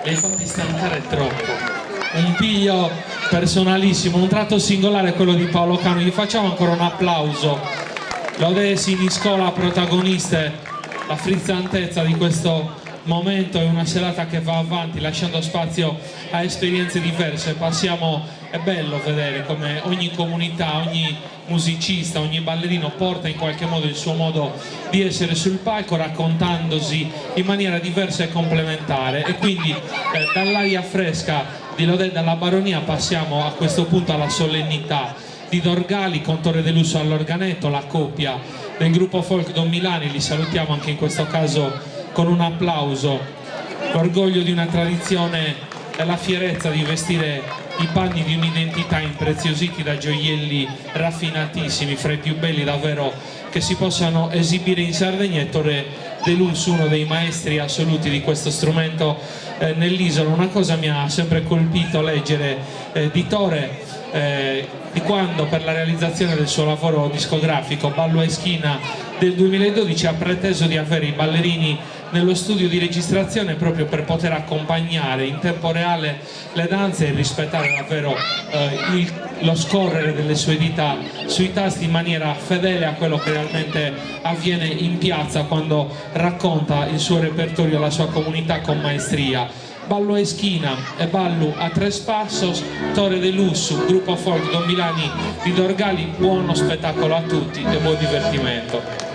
li hai fatti stancare troppo. Un piglio personalissimo, un tratto singolare quello di Paolo Cano. Gli facciamo ancora un applauso. Lode Siniscola, protagoniste, la frizzantezza di questo momento. È una serata che va avanti lasciando spazio a esperienze diverse. È bello vedere come ogni comunità, ogni musicista, ogni ballerino porta in qualche modo il suo modo di essere sul palco, raccontandosi in maniera diversa e complementare. E quindi dall'aria fresca di Lode dalla Baronia passiamo a questo punto alla solennità di Dorgali con Torre De Lusso all'organetto, la coppia del gruppo folk Don Milani. Li salutiamo anche in questo caso con un applauso. L'orgoglio di una tradizione e la fierezza di vestire i panni di un'identità impreziositi da gioielli raffinatissimi, fra i più belli davvero che si possano esibire in Sardegna. E Torre De Lusso, uno dei maestri assoluti di questo strumento nell'isola. Una cosa mi ha sempre colpito leggere di Tore, di quando per la realizzazione del suo lavoro discografico Ballo a Eschina del 2012 ha preteso di avere i ballerini nello studio di registrazione proprio per poter accompagnare in tempo reale le danze e rispettare davvero lo scorrere delle sue dita sui tasti in maniera fedele a quello che realmente avviene in piazza quando racconta il suo repertorio alla sua comunità con maestria. Ballo a Eschina e Ballo a Tres Passos, Torre De Lusso, gruppo folk Don Milani di Dorgali. Buono spettacolo a tutti e buon divertimento.